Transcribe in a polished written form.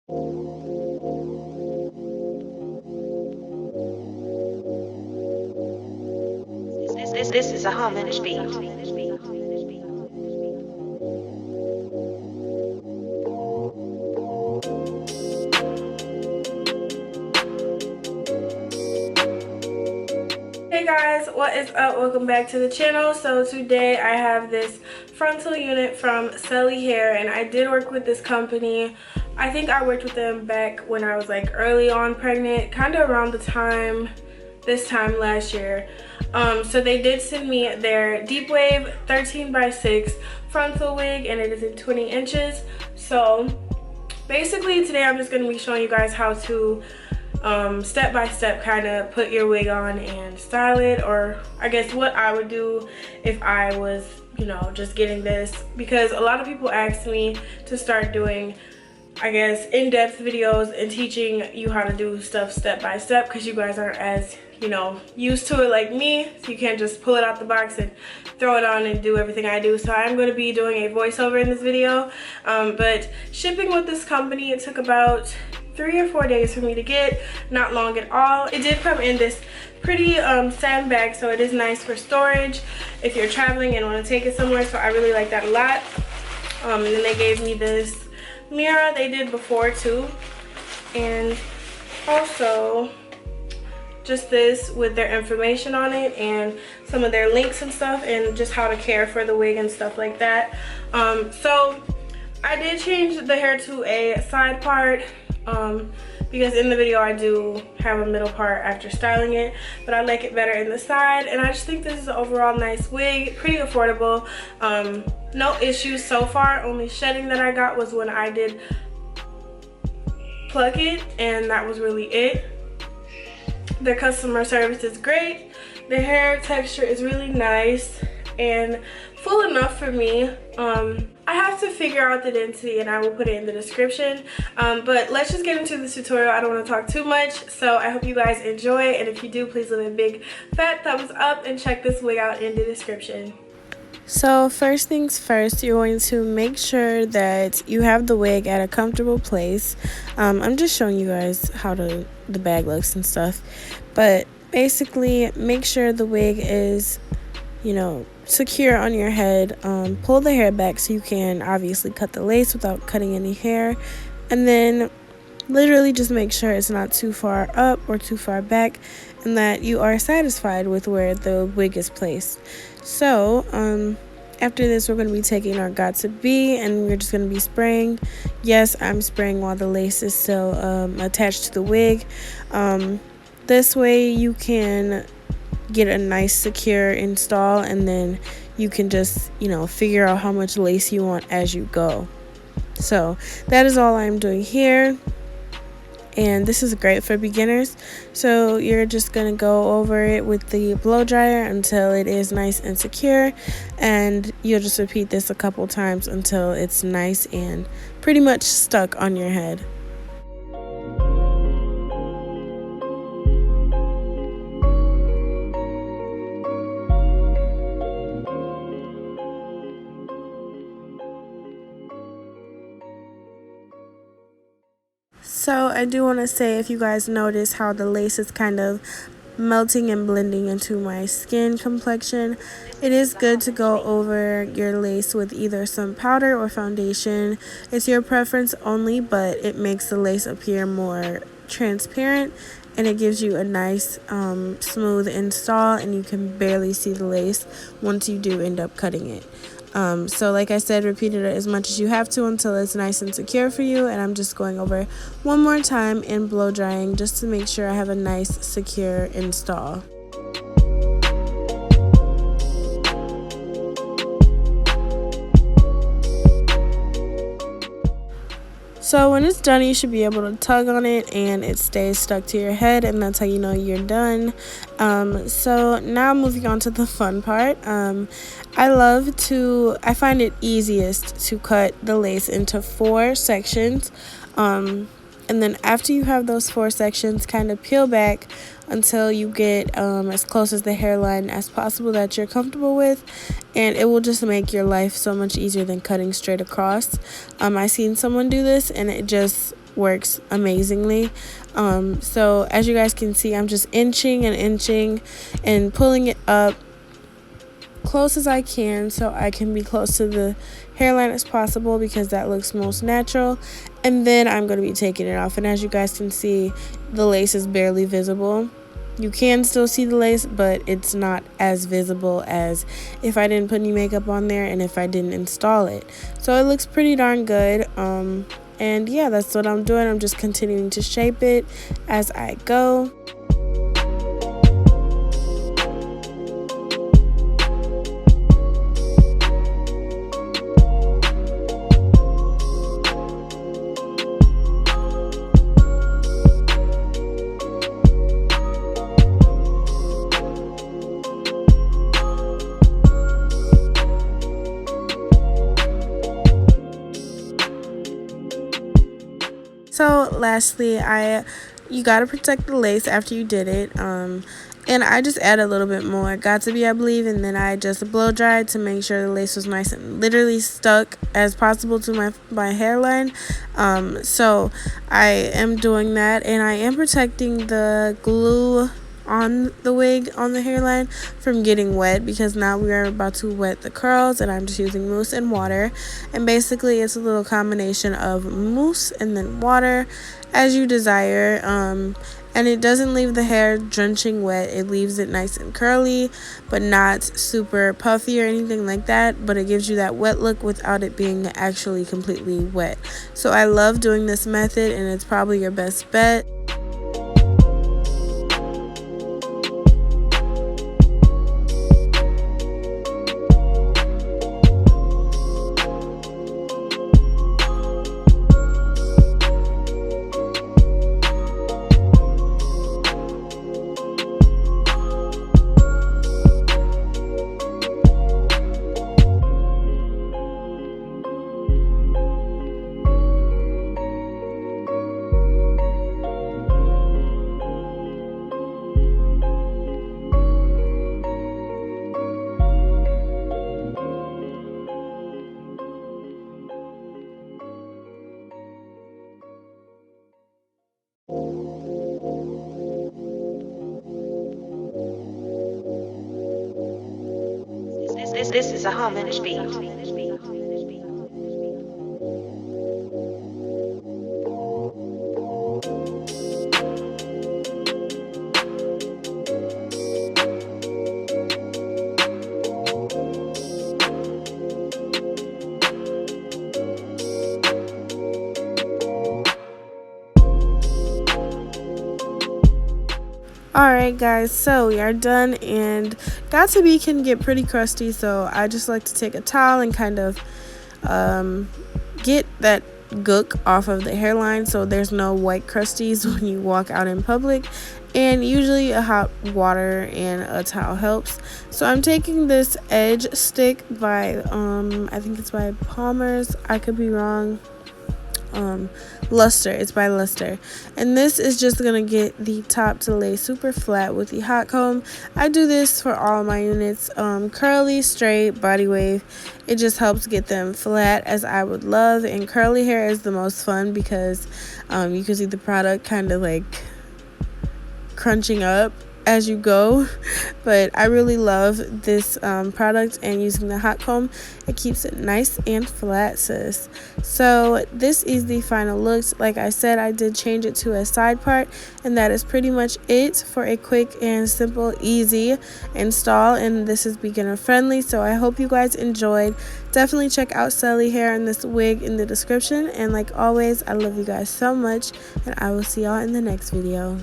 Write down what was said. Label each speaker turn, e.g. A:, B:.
A: This is a homage beat.
B: Hey guys, what is up? Welcome back to the channel. So today I have this frontal unit from Celie hair, and I did work with this company. I think I worked with them back when I was like early on pregnant, kind of around the time this time last year. So they did send me their deep wave 13x6 frontal wig, and it is in 20 inches. So basically today I'm just going to be showing you guys how to step by step kind of put your wig on and style it, or I guess what I would do if I was, you know, just getting this, because a lot of people ask me to start doing, I guess, in-depth videos and teaching you how to do stuff step by step, because you guys aren't as, you know, used to it like me, so you can't just pull it out the box and throw it on and do everything I do. So I'm going to be doing a voiceover in this video, but shipping with this company, it took about 3 or 4 days for me to get, not long at all. It did come in this pretty sandbag, so it is nice for storage if you're traveling and want to take it somewhere, so I really like that a lot. And then they gave me this mirror they did before too, and also just this with their information on it and some of their links and stuff, and just how to care for the wig and stuff like that. So I did change the hair to a side part, because in the video I do have a middle part after styling it, but I like it better in the side, and I just think this is an overall nice wig, pretty affordable. No issues so far. Only shedding that I got was when I did plug it, and that was really it. Their customer service is great. The hair texture is really nice and full enough for me. I have to figure out the density, and I will put it in the description, but let's just get into this tutorial. I don't want to talk too much, so I hope you guys enjoy, and if you do, please leave a big fat thumbs up and check this wig out in the description. So first things first, you're going to make sure that you have the wig at a comfortable place. I'm just showing you guys how the bag looks and stuff, but basically make sure the wig is, you know, secure on your head. Pull the hair back so you can obviously cut the lace without cutting any hair, and then literally just make sure it's not too far up or too far back, and that you are satisfied with where the wig is placed. So after this, we're going to be taking our got to be, and we're just going to be spraying. Yes, I'm spraying while the lace is still attached to the wig. This way you can get a nice secure install, and then you can just, you know, figure out how much lace you want as you go. So that is all I'm doing here, and this is great for beginners. So you're just gonna go over it with the blow dryer until it is nice and secure, and you'll just repeat this a couple times until it's nice and pretty much stuck on your head. So I do want to say, if you guys notice how the lace is kind of melting and blending into my skin complexion, it is good to go over your lace with either some powder or foundation. It's your preference only, but it makes the lace appear more transparent, and it gives you a nice smooth install, and you can barely see the lace once you do end up cutting it. So like I said, repeat it as much as you have to until it's nice and secure for you, and I'm just going over one more time and blow drying just to make sure I have a nice secure install. So when it's done, you should be able to tug on it and it stays stuck to your head, and that's how you know you're done. So now moving on to the fun part. I find it easiest to cut the lace into 4 sections. And then after you have those 4 sections, kind of peel back until you get as close as the hairline as possible that you're comfortable with, and it will just make your life so much easier than cutting straight across. I seen someone do this, and it just works amazingly. So as you guys can see, I'm just inching and pulling it up close as I can so I can be close to the hairline as possible, because that looks most natural. And then I'm going to be taking it off, and as you guys can see, the lace is barely visible. You can still see the lace, but it's not as visible as if I didn't put any makeup on there and if I didn't install it. So it looks pretty darn good. And yeah, that's what I'm doing. I'm just continuing to shape it as I go. So lastly, you gotta protect the lace after you did it. And I just add a little bit more. Got to be, I believe, and then I just blow dried to make sure the lace was nice and literally stuck as possible to my hairline. So I am doing that, and I am protecting the glue on the wig on the hairline from getting wet, because now we are about to wet the curls, and I'm just using mousse and water. And basically it's a little combination of mousse and then water as you desire. And it doesn't leave the hair drenching wet. It leaves it nice and curly, but not super puffy or anything like that, but it gives you that wet look without it being actually completely wet. So I love doing this method, and it's probably your best bet.
A: This is a homage beat.
B: Alright guys, so we are done, and got to be can get pretty crusty, so I just like to take a towel and kind of get that gook off of the hairline so there's no white crusties when you walk out in public. And usually a hot water and a towel helps. So I'm taking this edge stick by I think it's by Palmer's, I could be wrong. Luster, it's by Luster, and this is just gonna get the top to lay super flat with the hot comb. I do this for all my units, curly, straight, body wave. It just helps get them flat as I would love. And curly hair is the most fun because you can see the product kind of like crunching up as you go. But I really love this product, and using the hot comb, it keeps it nice and flat, sis. So this is the final look. Like I said, I did change it to a side part, and that is pretty much it for a quick and simple, easy install. And this is beginner friendly, so I hope you guys enjoyed. Definitely check out Celie hair and this wig in the description. And like always, I love you guys so much, and I will see y'all in the next video.